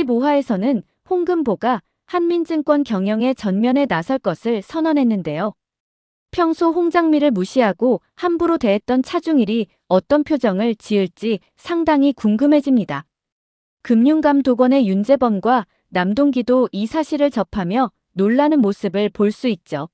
15화에서는 홍금보가 한민증권 경영에 전면에 나설 것을 선언했는데요. 평소 홍장미를 무시하고 함부로 대했던 차중일이 어떤 표정을 지을지 상당히 궁금해집니다. 금융감독원의 윤재범과 남동기도 이 사실을 접하며 놀라는 모습을 볼 수 있죠.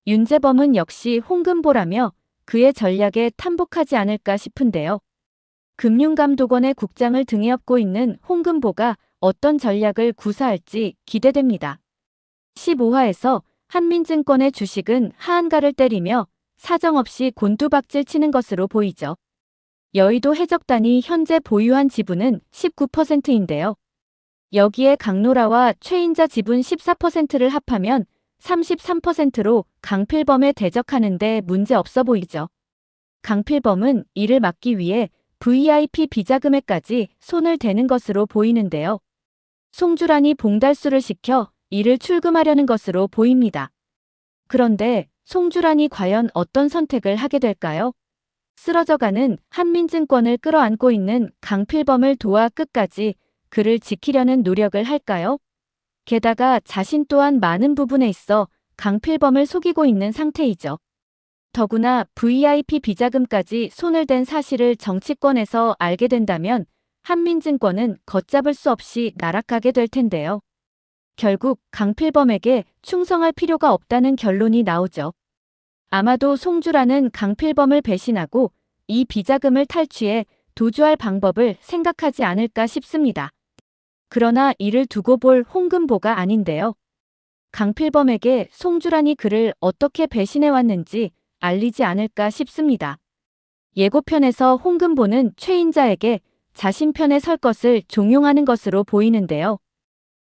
윤재범은 역시 홍금보라며 그의 전략에 탄복하지 않을까 싶은데요. 금융감독원의 국장을 등에 업고 있는 홍금보가 어떤 전략을 구사할지 기대됩니다. 15화에서 한민증권의 주식은 하한가를 때리며 사정없이 곤두박질 치는 것으로 보이죠. 여의도 해적단이 현재 보유한 지분은 19%인데요. 여기에 강노라와 최인자 지분 14%를 합하면 33%로 강필범에 대적하는데 문제없어 보이죠. 강필범은 이를 막기 위해 VIP 비자금에까지 손을 대는 것으로 보이는데요. 송주란이 봉달수를 시켜 이를 출금하려는 것으로 보입니다. 그런데 송주란이 과연 어떤 선택을 하게 될까요? 쓰러져가는 한민증권을 끌어안고 있는 강필범을 도와 끝까지 그를 지키려는 노력을 할까요? 게다가 자신 또한 많은 부분에 있어 강필범을 속이고 있는 상태이죠. 더구나 VIP 비자금까지 손을 댄 사실을 정치권에서 알게 된다면 한민증권은 걷잡을 수 없이 나락가게 될 텐데요. 결국 강필범에게 충성할 필요가 없다는 결론이 나오죠. 아마도 송주라는 강필범을 배신하고 이 비자금을 탈취해 도주할 방법을 생각하지 않을까 싶습니다. 그러나 이를 두고 볼 홍금보가 아닌데요. 강필범에게 송주란이 그를 어떻게 배신해왔는지 알리지 않을까 싶습니다. 예고편에서 홍금보는 최인자에게 자신 편에 설 것을 종용하는 것으로 보이는데요.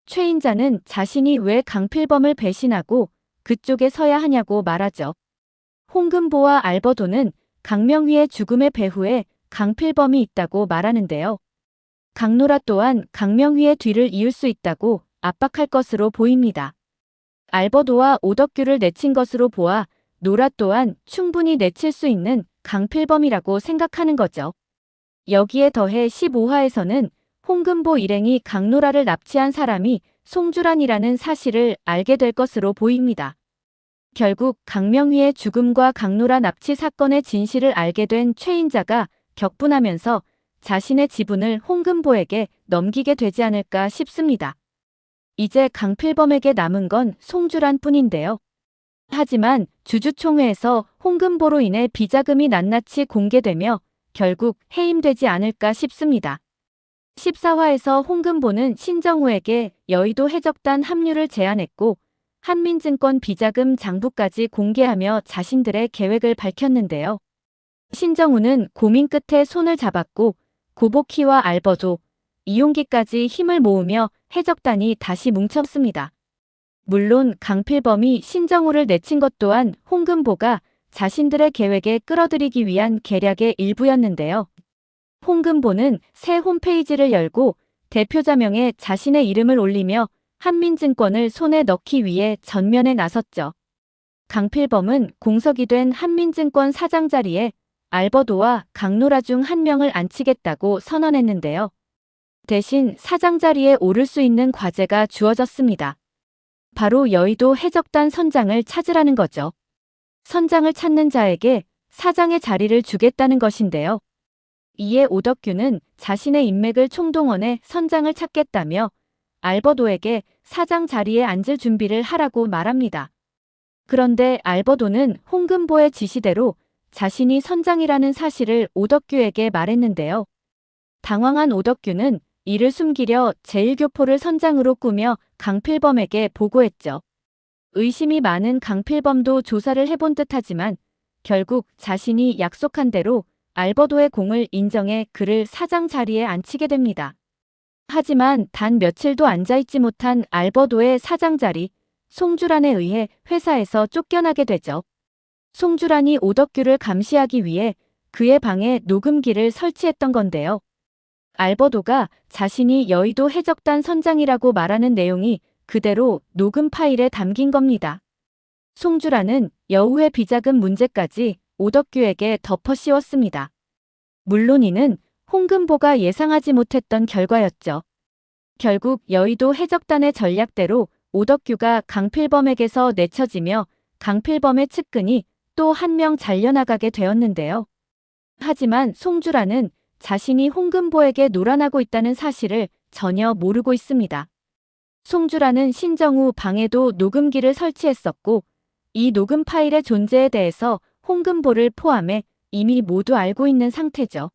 최인자는 자신이 왜 강필범을 배신하고 그쪽에 서야 하냐고 말하죠. 홍금보와 알버도는 강명휘의 죽음의 배후에 강필범이 있다고 말하는데요. 강노라 또한 강명휘의 뒤를 이을 수 있다고 압박할 것으로 보입니다. 알버도와 오덕규를 내친 것으로 보아 노라 또한 충분히 내칠 수 있는 강필범이라고 생각하는 거죠. 여기에 더해 15화에서는 홍금보 일행이 강노라를 납치한 사람이 송주란이라는 사실을 알게 될 것으로 보입니다. 결국 강명휘의 죽음과 강노라 납치 사건의 진실을 알게 된 최인자가 격분하면서 자신의 지분을 홍금보에게 넘기게 되지 않을까 싶습니다. 이제 강필범에게 남은 건 송주란 뿐인데요. 하지만 주주총회에서 홍금보로 인해 비자금이 낱낱이 공개되며 결국 해임되지 않을까 싶습니다. 14화에서 홍금보는 신정우에게 여의도 해적단 합류를 제안했고 한민증권 비자금 장부까지 공개하며 자신들의 계획을 밝혔는데요. 신정우는 고민 끝에 손을 잡았고 고복희와 알버도, 이용기까지 힘을 모으며 해적단이 다시 뭉쳤습니다. 물론 강필범이 신정우를 내친 것 또한 홍금보가 자신들의 계획에 끌어들이기 위한 계략의 일부였는데요. 홍금보는 새 홈페이지를 열고 대표자명에 자신의 이름을 올리며 한민증권을 손에 넣기 위해 전면에 나섰죠. 강필범은 공석이 된 한민증권 사장 자리에 알버도와 강노라 중 한 명을 앉히겠다고 선언했는데요. 대신 사장 자리에 오를 수 있는 과제가 주어졌습니다. 바로 여의도 해적단 선장을 찾으라는 거죠. 선장을 찾는 자에게 사장의 자리를 주겠다는 것인데요. 이에 오덕규는 자신의 인맥을 총동원해 선장을 찾겠다며 알버도에게 사장 자리에 앉을 준비를 하라고 말합니다. 그런데 알버도는 홍금보의 지시대로 자신이 선장이라는 사실을 오덕규에게 말했는데요. 당황한 오덕규는 이를 숨기려 제1교포를 선장으로 꾸며 강필범에게 보고했죠. 의심이 많은 강필범도 조사를 해본 듯하지만 결국 자신이 약속한 대로 알버도의 공을 인정해 그를 사장 자리에 앉히게 됩니다. 하지만 단 며칠도 앉아있지 못한 알버도의 사장 자리, 송주란에 의해 회사에서 쫓겨나게 되죠. 송주란이 오덕규를 감시하기 위해 그의 방에 녹음기를 설치했던 건데요. 알버도가 자신이 여의도 해적단 선장이라고 말하는 내용이 그대로 녹음 파일에 담긴 겁니다. 송주란은 여우의 비자금 문제까지 오덕규에게 덮어 씌웠습니다. 물론 이는 홍금보가 예상하지 못했던 결과였죠. 결국 여의도 해적단의 전략대로 오덕규가 강필범에게서 내쳐지며 강필범의 측근이 또 한 명 잘려나가게 되었는데요. 하지만 송주라는 자신이 홍금보에게 노란하고 있다는 사실을 전혀 모르고 있습니다. 송주라는 신정우 방에도 녹음기를 설치했었고 이 녹음 파일의 존재에 대해서 홍금보를 포함해 이미 모두 알고 있는 상태죠.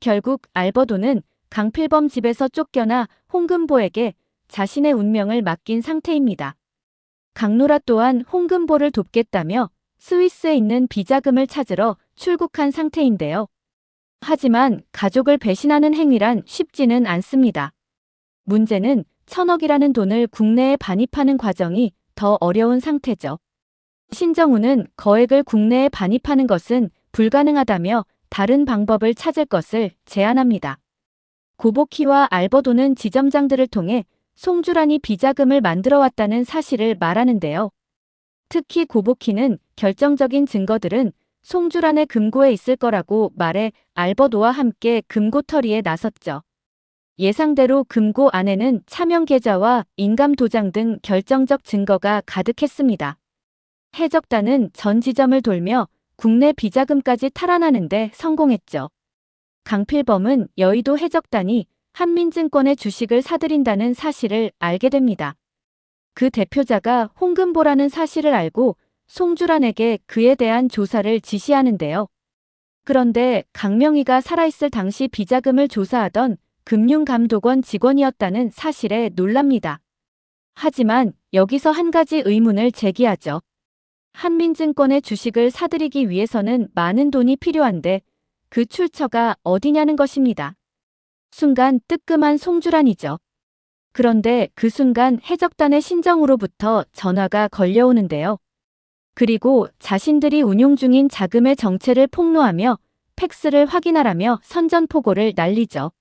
결국 알버도는 강필범 집에서 쫓겨나 홍금보에게 자신의 운명을 맡긴 상태입니다. 강노라 또한 홍금보를 돕겠다며 스위스에 있는 비자금을 찾으러 출국한 상태인데요. 하지만 가족을 배신하는 행위란 쉽지는 않습니다. 문제는 1,000억이라는 돈을 국내에 반입하는 과정이 더 어려운 상태죠. 신정우는 거액을 국내에 반입하는 것은 불가능하다며 다른 방법을 찾을 것을 제안합니다. 고보키와 알버도는 지점장들을 통해 송주란이 비자금을 만들어 왔다는 사실을 말하는데요. 특히 고보키는 결정적인 증거들은 송주란의 금고에 있을 거라고 말해 알버도와 함께 금고 털이에 나섰죠. 예상대로 금고 안에는 차명 계좌와 인감 도장 등 결정적 증거가 가득했습니다. 해적단은 전 지점을 돌며 국내 비자금까지 탈환하는데 성공했죠. 강필범은 여의도 해적단이 한민증권의 주식을 사들인다는 사실을 알게 됩니다. 그 대표자가 홍금보라는 사실을 알고 송주란에게 그에 대한 조사를 지시하는데요. 그런데 강명희가 살아있을 당시 비자금을 조사하던 금융감독원 직원이었다는 사실에 놀랍니다. 하지만 여기서 한 가지 의문을 제기하죠. 한민증권의 주식을 사들이기 위해서는 많은 돈이 필요한데 그 출처가 어디냐는 것입니다. 순간 뜨끔한 송주란이죠. 그런데 그 순간 해적단의 신정으로부터 전화가 걸려오는데요. 그리고 자신들이 운용 중인 자금의 정체를 폭로하며 팩스를 확인하라며 선전포고를 날리죠.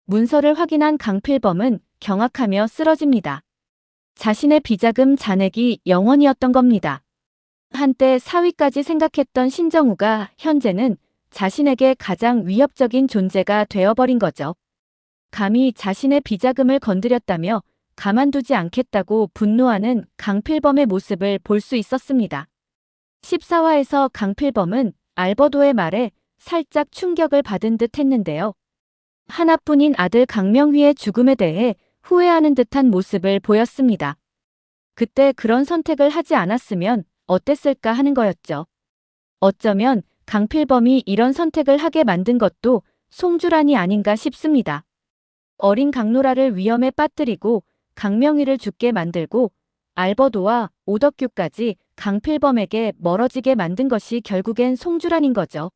문서를 확인한 강필범은 경악하며 쓰러집니다. 자신의 비자금 잔액이 0원이었던 겁니다. 한때 사위까지 생각했던 신정우가 현재는 자신에게 가장 위협적인 존재가 되어버린 거죠. 감히 자신의 비자금을 건드렸다며 가만두지 않겠다고 분노하는 강필범의 모습을 볼 수 있었습니다. 14화에서 강필범은 알버도의 말에 살짝 충격을 받은 듯 했는데요. 하나뿐인 아들 강명휘의 죽음에 대해 후회하는 듯한 모습을 보였습니다. 그때 그런 선택을 하지 않았으면 어땠을까 하는 거였죠. 어쩌면 강필범이 이런 선택을 하게 만든 것도 송주란이 아닌가 싶습니다. 어린 강노라를 위험에 빠뜨리고 강명희를 죽게 만들고 알버도와 오덕규까지 강필범에게 멀어지게 만든 것이 결국엔 송주란인 거죠.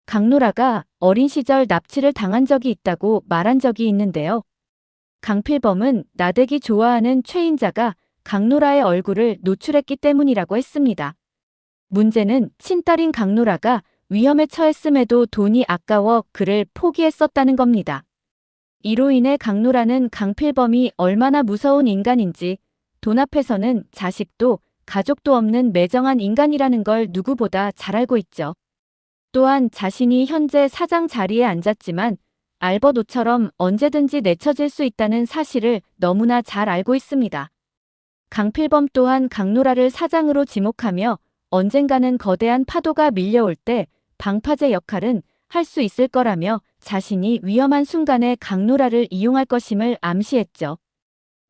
강노라가 어린 시절 납치를 당한 적이 있다고 말한 적이 있는데요. 강필범은 나대기 좋아하는 최인자가 강노라의 얼굴을 노출했기 때문이라고 했습니다. 문제는 친딸인 강노라가 위험에 처했음에도 돈이 아까워 그를 포기했었다는 겁니다. 이로 인해 강노라는 강필범이 얼마나 무서운 인간인지 돈 앞에서는 자식도 가족도 없는 매정한 인간이라는 걸 누구보다 잘 알고 있죠. 또한 자신이 현재 사장 자리에 앉았지만 알버도처럼 언제든지 내쳐질 수 있다는 사실을 너무나 잘 알고 있습니다. 강필범 또한 강노라를 사장으로 지목하며 언젠가는 거대한 파도가 밀려올 때 방파제 역할은 할 수 있을 거라며 자신이 위험한 순간에 강노라를 이용할 것임을 암시했죠.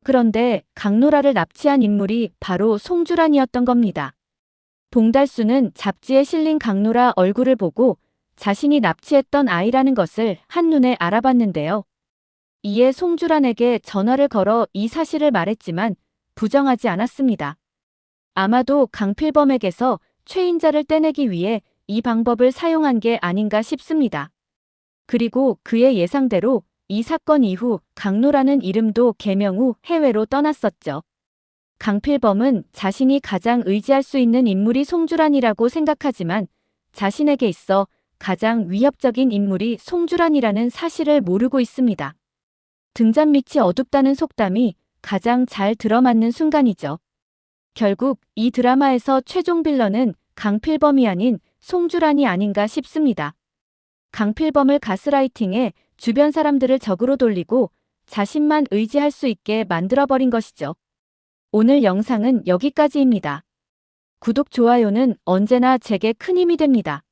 그런데 강노라를 납치한 인물이 바로 송주란이었던 겁니다. 봉달수는 잡지에 실린 강노라 얼굴을 보고 자신이 납치했던 아이라는 것을 한눈에 알아봤는데요. 이에 송주란에게 전화를 걸어 이 사실을 말했지만 부정하지 않았습니다. 아마도 강필범에게서 최인자를 떼내기 위해 이 방법을 사용한 게 아닌가 싶습니다. 그리고 그의 예상대로 이 사건 이후 강노라는 이름도 개명 후 해외로 떠났었죠. 강필범은 자신이 가장 의지할 수 있는 인물이 송주란이라고 생각하지만 자신에게 있어 가장 위협적인 인물이 송주란이라는 사실을 모르고 있습니다. 등잔 밑이 어둡다는 속담이 가장 잘 들어맞는 순간이죠. 결국 이 드라마에서 최종 빌런은 강필범이 아닌 송주란이 아닌가 싶습니다. 강필범을 가스라이팅해 주변 사람들을 적으로 돌리고 자신만 의지할 수 있게 만들어버린 것이죠. 오늘 영상은 여기까지입니다. 구독, 좋아요는 언제나 제게 큰 힘이 됩니다.